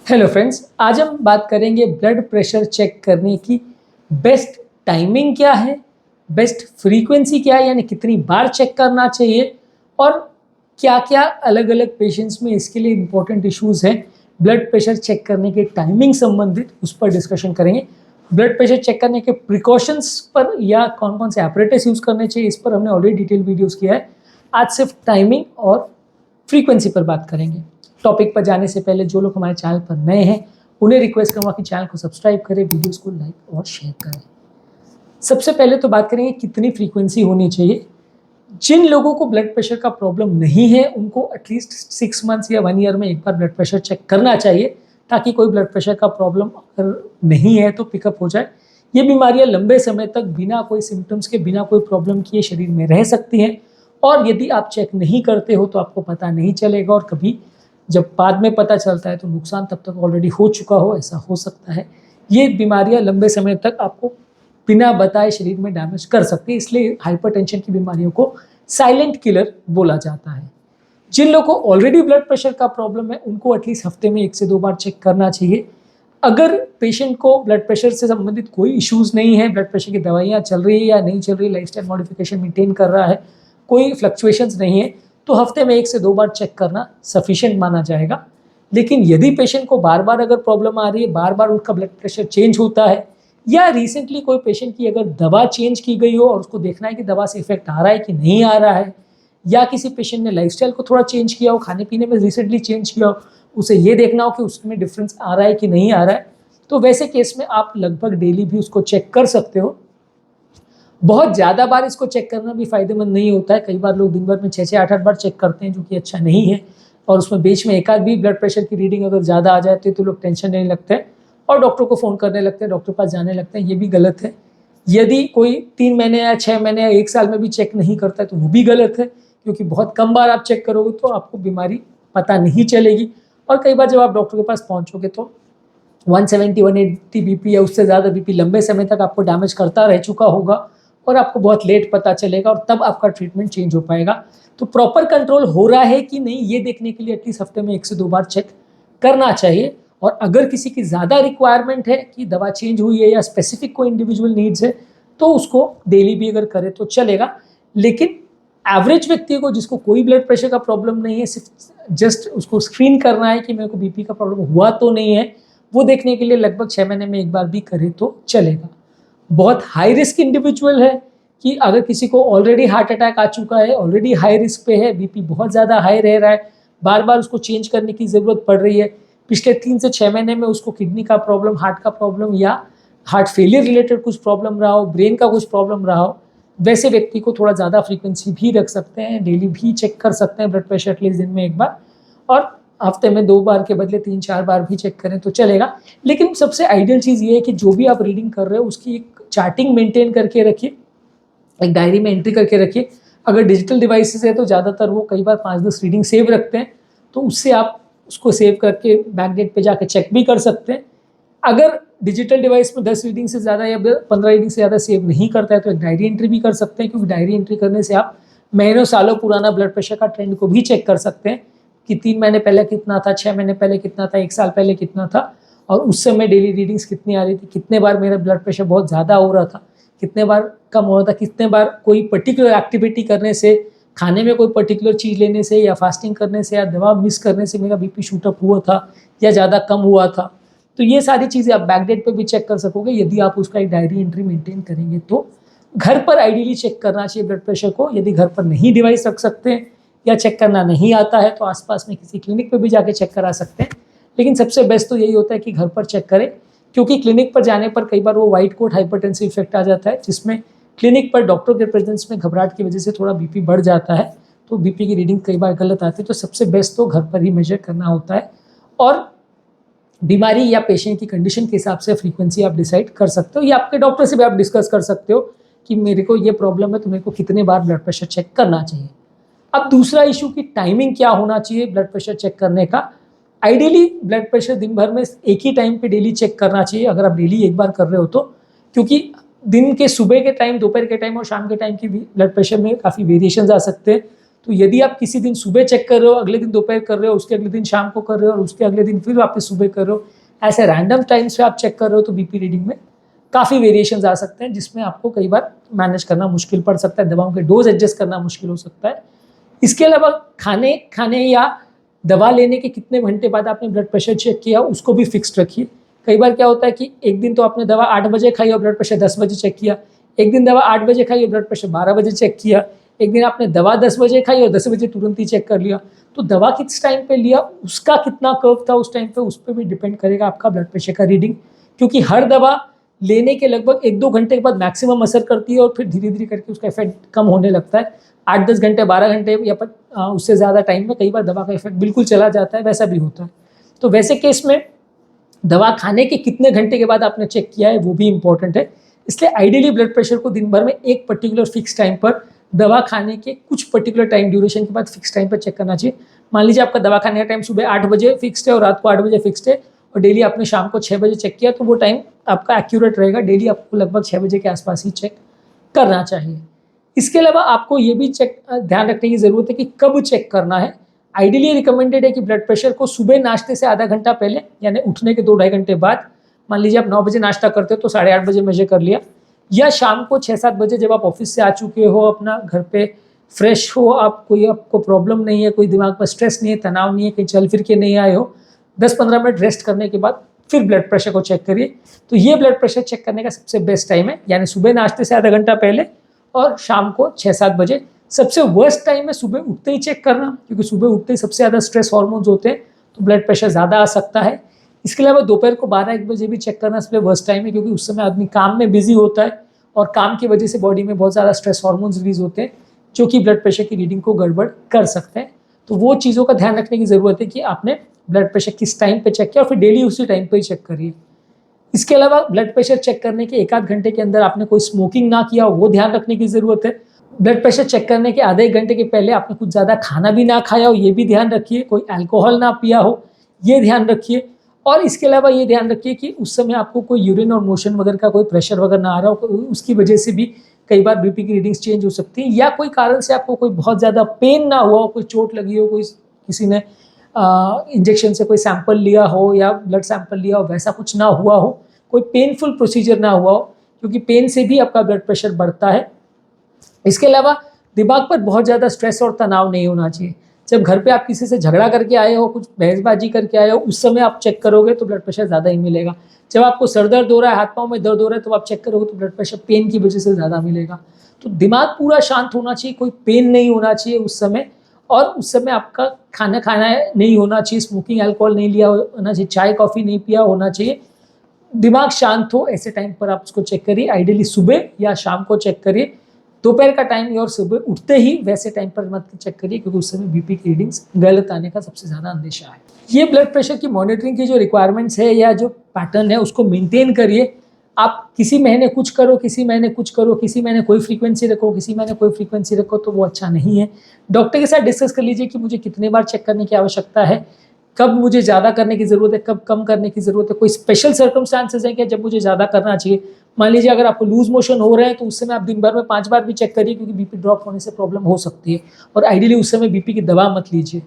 Hello friends, आज हम बात करेंगे ब्लड प्रेशर चेक करने की बेस्ट टाइमिंग क्या है, बेस्ट फ्रीक्वेंसी क्या है, यानी कितनी बार चेक करना चाहिए और क्या क्या अलग अलग पेशेंट्स में इसके लिए इम्पोर्टेंट इश्यूज हैं। ब्लड प्रेशर चेक करने के टाइमिंग संबंधित उस पर डिस्कशन करेंगे। ब्लड प्रेशर चेक करने के प्रिकॉशंस पर या कौन कौन से एपरेटस यूज़ करने चाहिए इस पर हमने ऑलरेडी डिटेल वीडियोज़ किया है। आज सिर्फ टाइमिंग और फ्रीक्वेंसी पर बात करेंगे। टॉपिक पर जाने से पहले जो लोग हमारे चैनल पर नए हैं उन्हें रिक्वेस्ट करूँगा कि चैनल को सब्सक्राइब करें, वीडियोस को लाइक और शेयर करें। सबसे पहले तो बात करेंगे कितनी फ्रीक्वेंसी होनी चाहिए। जिन लोगों को ब्लड प्रेशर का प्रॉब्लम नहीं है उनको एटलीस्ट 6 मंथ्स या 1 ईयर में एक बार ब्लड प्रेशर चेक करना चाहिए, ताकि कोई ब्लड प्रेशर का प्रॉब्लम अगर नहीं है तो पिकअप हो जाए। ये बीमारियां लंबे समय तक बिना कोई सिम्टम्स के, बिना कोई प्रॉब्लम किए शरीर में रह सकती हैं, और यदि आप चेक नहीं करते हो तो आपको पता नहीं चलेगा, और कभी जब बाद में पता चलता है तो नुकसान तब तक ऑलरेडी हो चुका हो, ऐसा हो सकता है। ये बीमारियां लंबे समय तक आपको बिना बताए शरीर में डैमेज कर सकती है, इसलिए हाइपरटेंशन की बीमारियों को साइलेंट किलर बोला जाता है। जिन लोगों को ऑलरेडी ब्लड प्रेशर का प्रॉब्लम है उनको एटलीस्ट हफ्ते में 1 से 2 बार चेक करना चाहिए। अगर पेशेंट को ब्लड प्रेशर से संबंधित कोई इश्यूज नहीं है, ब्लड प्रेशर की दवाइयाँ चल रही है या नहीं चल रही, लाइफस्टाइल मॉडिफिकेशन मेंटेन कर रहा है, कोई फ्लक्चुएशंस नहीं है, तो हफ्ते में 1 से 2 बार चेक करना सफिशिएंट माना जाएगा। लेकिन यदि पेशेंट को बार बार अगर प्रॉब्लम आ रही है, बार बार उनका ब्लड प्रेशर चेंज होता है, या रिसेंटली कोई पेशेंट की अगर दवा चेंज की गई हो और उसको देखना है कि दवा से इफेक्ट आ रहा है कि नहीं आ रहा है, या किसी पेशेंट ने लाइफस्टाइल को थोड़ा चेंज किया हो, खाने पीने में रिसेंटली चेंज किया हो, उसे ये देखना हो कि उसमें डिफरेंस आ रहा है कि नहीं आ रहा है, तो वैसे केस में आप लगभग डेली भी उसको चेक कर सकते हो। बहुत ज़्यादा बार इसको चेक करना भी फायदेमंद नहीं होता है। कई बार लोग दिन भर में 6-6, 8-8 बार चेक करते हैं, जो कि अच्छा नहीं है, और उसमें बीच में एक आध भी ब्लड प्रेशर की रीडिंग अगर ज़्यादा आ जाती है तो लोग टेंशन लेने लगते हैं और डॉक्टर को फ़ोन करने लगते हैं, डॉक्टर के पास जाने लगते हैं। ये भी गलत है। यदि कोई 3 महीने या 6 महीने या 1 साल में भी चेक नहीं करता है तो वो भी गलत है, क्योंकि बहुत कम बार आप चेक करोगे तो आपको बीमारी पता नहीं चलेगी, और कई बार जब आप डॉक्टर के पास पहुँचोगे तो 170, 180 बीपी या उससे ज़्यादा बीपी लंबे समय तक आपको डैमेज करता रह चुका होगा, और आपको बहुत लेट पता चलेगा, और तब आपका ट्रीटमेंट चेंज हो पाएगा। तो प्रॉपर कंट्रोल हो रहा है कि नहीं, ये देखने के लिए एटलीस्ट हफ्ते में 1 से 2 बार चेक करना चाहिए। और अगर किसी की ज़्यादा रिक्वायरमेंट है कि दवा चेंज हुई है या स्पेसिफिक कोई इंडिविजुअल नीड्स है, तो उसको डेली भी अगर करे तो चलेगा। लेकिन एवरेज व्यक्ति को, जिसको कोई ब्लड प्रेशर का प्रॉब्लम नहीं है, सिर्फ जस्ट उसको स्क्रीन करना है कि मेरे को बीपी का प्रॉब्लम हुआ तो नहीं है, वो देखने के लिए लगभग 6 महीने में एक बार भी करे तो चलेगा। बहुत हाई रिस्क इंडिविजुअल है कि अगर किसी को ऑलरेडी हार्ट अटैक आ चुका है, ऑलरेडी हाई रिस्क पे है, बीपी बहुत ज़्यादा हाई रह रहा है, बार बार उसको चेंज करने की ज़रूरत पड़ रही है, पिछले 3 से 6 महीने में उसको किडनी का प्रॉब्लम, हार्ट का प्रॉब्लम या हार्ट फेलियर रिलेटेड कुछ प्रॉब्लम रहा हो, ब्रेन का कुछ प्रॉब्लम रहा हो, वैसे व्यक्ति को थोड़ा ज़्यादा फ्रीक्वेंसी भी रख सकते हैं, डेली भी चेक कर सकते हैं ब्लड प्रेशर एटलीस्ट दिन में एक बार, और हफ्ते में 2 बार के बदले 3-4 बार भी चेक करें तो चलेगा। लेकिन सबसे आइडियल चीज़ ये है कि जो भी आप रीडिंग कर रहे हो उसकी एक चार्टिंग मेंटेन करके रखिए, एक डायरी में एंट्री करके रखिए। अगर डिजिटल डिवाइसेस है तो ज़्यादातर वो कई बार 5-10 रीडिंग सेव रखते हैं, तो उससे आप उसको सेव करके बैकडेट पे जाके चेक भी कर सकते हैं। अगर डिजिटल डिवाइस में 10 रीडिंग से ज़्यादा या 15 रीडिंग से ज़्यादा सेव नहीं करता है तो एक डायरी एंट्री भी कर सकते हैं, क्योंकि डायरी एंट्री करने से आप महीनों सालों पुराना ब्लड प्रेशर का ट्रेंड को भी चेक कर सकते हैं कि 3 महीने पहले कितना था, 6 महीने पहले कितना था, 1 साल पहले कितना था, और उस समय डेली रीडिंग्स कितनी आ रही थी, कितने बार मेरा ब्लड प्रेशर बहुत ज़्यादा हो रहा था, कितने बार कम हो रहा था, कितने बार कोई पर्टिकुलर एक्टिविटी करने से, खाने में कोई पर्टिकुलर चीज़ लेने से या फास्टिंग करने से या दवा मिस करने से मेरा बीपी शूटअप हुआ था या ज़्यादा कम हुआ था। तो ये सारी चीज़ें आप बैकडेट पे भी चेक कर सकोगे यदि आप उसका एक डायरी एंट्री मेंटेन करेंगे। तो घर पर आइडियली चेक करना चाहिए ब्लड प्रेशर को। यदि घर पर नहीं डिवाइस रख सकते हैं या चेक करना नहीं आता है तो आसपास में किसी क्लिनिक पे भी जाके चेक करा सकते हैं। लेकिन सबसे बेस्ट तो यही होता है कि घर पर चेक करें, क्योंकि क्लिनिक पर जाने पर कई बार वो व्हाइट कोट हाइपरटेंसिव इफेक्ट आ जाता है, जिसमें क्लिनिक पर डॉक्टर के प्रेजेंस में घबराहट की वजह से थोड़ा बीपी बढ़ जाता है, तो बीपी की रीडिंग कई बार गलत आती है। तो सबसे बेस्ट तो घर पर ही मेजर करना होता है, और बीमारी या पेशेंट की कंडीशन के हिसाब से फ्रीक्वेंसी आप डिसाइड कर सकते हो, या आपके डॉक्टर से भी आप डिस्कस कर सकते हो कि मेरे को ये प्रॉब्लम है तो मेरे को कितने बार ब्लड प्रेशर चेक करना चाहिए। अब दूसरा इशू की टाइमिंग क्या होना चाहिए ब्लड प्रेशर चेक करने का। आइडियली ब्लड प्रेशर दिन भर में एक ही टाइम पे डेली चेक करना चाहिए, अगर आप डेली एक बार कर रहे हो तो, क्योंकि दिन के सुबह के टाइम, दोपहर के टाइम और शाम के टाइम की ब्लड प्रेशर में काफ़ी वेरिएशंस आ सकते हैं। तो यदि आप किसी दिन सुबह चेक कर रहे हो, अगले दिन दोपहर कर रहे हो, उसके अगले दिन शाम को कर रहे हो और उसके अगले दिन फिर वापस सुबह कर रहे हो, ऐसे रैंडम टाइम्स पे आप चेक कर रहे हो तो बीपी रीडिंग में काफ़ी वेरिएशंस आ सकते हैं, जिसमें आपको कई बार मैनेज करना मुश्किल पड़ सकता है, दवाओं के डोज एडजस्ट करना मुश्किल हो सकता है। इसके अलावा खाने या दवा लेने के कितने घंटे बाद आपने ब्लड प्रेशर चेक किया उसको भी फिक्स्ड रखिए। कई बार क्या होता है कि एक दिन तो आपने दवा 8 बजे खाई और ब्लड प्रेशर 10 बजे चेक किया, एक दिन दवा 8 बजे खाई और ब्लड प्रेशर 12 बजे चेक किया, एक दिन आपने दवा 10 बजे खाई और 10 बजे तुरंत ही चेक कर लिया। तो दवा किस टाइम पे लिया, उसका कितना कर्व था उस टाइम पे, उस पर भी डिपेंड करेगा आपका ब्लड प्रेशर का रीडिंग, क्योंकि हर दवा लेने के लगभग 1-2 घंटे के बाद मैक्सिमम असर करती है और फिर धीरे धीरे करके उसका इफेक्ट कम होने लगता है। 8-10 घंटे 12 घंटे या उससे ज़्यादा टाइम में कई बार दवा का इफेक्ट बिल्कुल चला जाता है, वैसा भी होता है। तो वैसे केस में दवा खाने के कितने घंटे के बाद आपने चेक किया है वो भी इंपॉर्टेंट है। इसलिए आइडियली ब्लड प्रेशर को दिन भर में एक पर्टिकुलर फिक्स टाइम पर दवा खाने के कुछ पर्टिकुलर टाइम ड्यूरेशन के बाद फिक्स टाइम पर चेक करना चाहिए। मान लीजिए आपका दवा खाने का टाइम सुबह 8 बजे फिक्स्ड है और रात को 8 बजे फिक्स्ड है और डेली आपने शाम को 6 बजे चेक किया, तो वो टाइम आपका एक्यूरेट रहेगा। डेली आपको लगभग 6 बजे के आसपास ही चेक करना चाहिए। इसके अलावा आपको ये भी ध्यान रखने की ज़रूरत है कि कब चेक करना है। आइडियली रिकमेंडेड है कि ब्लड प्रेशर को सुबह नाश्ते से आधा घंटा पहले, यानी उठने के 2-2.5 घंटे बाद, मान लीजिए आप 9 बजे नाश्ता करते हो तो 8:30 बजे मेजर कर लिया, या शाम को 6-7 बजे जब आप ऑफिस से आ चुके हो, अपना घर पे फ्रेश हो, आपको प्रॉब्लम नहीं है, कोई दिमाग पर स्ट्रेस नहीं है, तनाव नहीं है, कहीं चल फिर के नहीं आए हो, 10-15 मिनट रेस्ट करने के बाद फिर ब्लड प्रेशर को चेक करिए। तो ये ब्लड प्रेशर चेक करने का सबसे बेस्ट टाइम है, यानी सुबह नाश्ते से आधा घंटा पहले और शाम को 6-7 बजे। सबसे वर्स्ट टाइम है सुबह उठते ही चेक करना, क्योंकि सुबह उठते ही सबसे ज़्यादा स्ट्रेस हार्मोन्स होते हैं तो ब्लड प्रेशर ज़्यादा आ सकता है। इसके अलावा दोपहर को 12-1 बजे भी चेक करना सबसे वर्स्ट टाइम है, क्योंकि उस समय आदमी काम में बिजी होता है और काम की वजह से बॉडी में बहुत ज़्यादा स्ट्रेस हार्मोन्स रिलीज होते हैं जो कि ब्लड प्रेशर की रीडिंग को गड़बड़ कर सकते हैं। तो वो चीज़ों का ध्यान रखने की ज़रूरत है कि आपने ब्लड प्रेशर किस टाइम पे चेक किया और फिर डेली उसी टाइम पे ही चेक करिए। इसके अलावा ब्लड प्रेशर चेक करने के 1-8 घंटे के अंदर आपने कोई स्मोकिंग ना किया, वो ध्यान रखने की ज़रूरत है। ब्लड प्रेशर चेक करने के आधे 1 घंटे के पहले आपने कुछ ज़्यादा खाना भी ना खाया हो, ये भी ध्यान रखिए। कोई अल्कोहल ना पिया हो, ये ध्यान रखिए। और इसके अलावा ये ध्यान रखिए कि उस समय आपको कोई यूरिन और मोशन वगैरह का कोई प्रेशर वगैरह ना आ रहा हो, उसकी वजह से भी कई बार बीपी की रीडिंग्स चेंज हो सकती हैं, या कोई कारण से आपको कोई बहुत ज़्यादा पेन ना हुआ हो, कोई चोट लगी हो, कोई किसी ने इंजेक्शन से कोई सैंपल लिया हो या ब्लड सैंपल लिया हो, वैसा कुछ ना हुआ हो, कोई पेनफुल प्रोसीजर ना हुआ हो, क्योंकि पेन से भी आपका ब्लड प्रेशर बढ़ता है। इसके अलावा दिमाग पर बहुत ज़्यादा स्ट्रेस और तनाव नहीं होना चाहिए। जब घर पे आप किसी से झगड़ा करके आए हो, कुछ बहसबाजी करके आए हो, उस समय आप चेक करोगे तो ब्लड प्रेशर ज़्यादा ही मिलेगा। जब आपको सर दर्द हो रहा है, हाथ पाँव में दर्द हो रहा है, तो आप चेक करोगे तो ब्लड प्रेशर पेन की वजह से ज़्यादा मिलेगा। तो दिमाग पूरा शांत होना चाहिए, कोई पेन नहीं होना चाहिए उस समय, और उस समय आपका खाना नहीं होना चाहिए, स्मोकिंग अल्कोहल नहीं लिया होना चाहिए, चाय कॉफ़ी नहीं पिया होना चाहिए। दिमाग शांत हो, ऐसे टाइम पर आप उसको चेक करिए। आइडियली सुबह या शाम को चेक करिए, दोपहर का टाइम और सुबह उठते ही वैसे टाइम पर मत चेक करिए, क्योंकि उस समय बीपी की रीडिंग्स गलत आने का सबसे ज़्यादा अंदेशा है। ये ब्लड प्रेशर की मॉनिटरिंग की जो रिक्वायरमेंट्स है या जो पैटर्न है उसको मेंटेन करिए। आप किसी महीने कुछ करो, किसी महीने कुछ करो, किसी महीने कोई फ्रीक्वेंसी रखो, किसी महीने कोई फ्रीक्वेंसी रखो, तो वो अच्छा नहीं है। डॉक्टर के साथ डिस्कस कर लीजिए कि मुझे कितने बार चेक करने की आवश्यकता है, कब मुझे ज़्यादा करने की ज़रूरत है, कब कम करने की ज़रूरत है, कोई स्पेशल सर्कमस्टांसेस हैं क्या जब मुझे ज़्यादा करना चाहिए। मान लीजिए अगर आपको लूज मोशन हो रहे हैं तो उस समय आप दिन भर में 5 बार भी चेक करिए, क्योंकि बीपी ड्रॉप होने से प्रॉब्लम हो सकती है, और आइडियली उस समय बीपी की दवा मत लीजिए।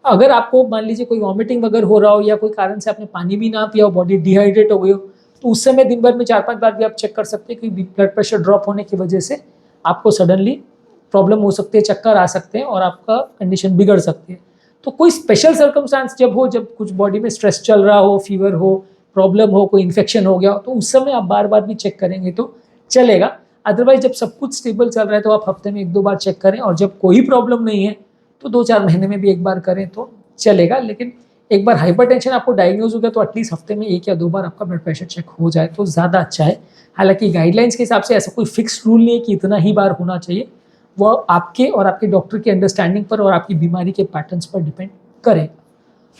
अगर आपको मान लीजिए कोई वॉमिटिंग वगैरह हो रहा हो या कोई कारण से आपने पानी भी ना पिया हो, बॉडी डिहाइड्रेट हो गई हो, तो उस समय दिन भर में 4-5 बार भी आप चेक कर सकते हैं, क्योंकि ब्लड प्रेशर ड्रॉप होने की वजह से आपको सडनली प्रॉब्लम हो सकती है, चक्कर आ सकते हैं और आपका कंडीशन बिगड़ सकती है। तो कोई स्पेशल सर्कमस्टांस जब हो, जब कुछ बॉडी में स्ट्रेस चल रहा हो, फीवर हो, प्रॉब्लम हो, कोई इन्फेक्शन हो गया हो, तो उस समय आप बार बार भी चेक करेंगे तो चलेगा। अदरवाइज जब सब कुछ स्टेबल चल रहा है तो आप हफ्ते में 1-2 बार चेक करें, और जब कोई प्रॉब्लम नहीं है तो 2-4 महीने में भी 1 बार करें तो चलेगा। लेकिन एक बार हाइपरटेंशन आपको डायग्नोज हो गया तो एटलीस्ट हफ्ते में 1 या 2 बार आपका ब्लड प्रेशर चेक हो जाए तो ज़्यादा अच्छा है। हालांकि गाइडलाइंस के हिसाब से ऐसा कोई फिक्स रूल नहीं है कि इतना ही बार होना चाहिए, वो आपके और आपके डॉक्टर की अंडरस्टैंडिंग पर और आपकी बीमारी के पैटर्न्स पर डिपेंड करेगा।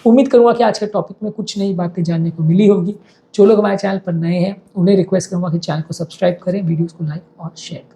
उम्मीद करूँगा कि आज के टॉपिक में कुछ नई बातें जानने को मिली होगी। जो लोग हमारे चैनल पर नए हैं उन्हें रिक्वेस्ट करूँगा कि चैनल को सब्सक्राइब करें, वीडियोज़ को लाइक और शेयर करें।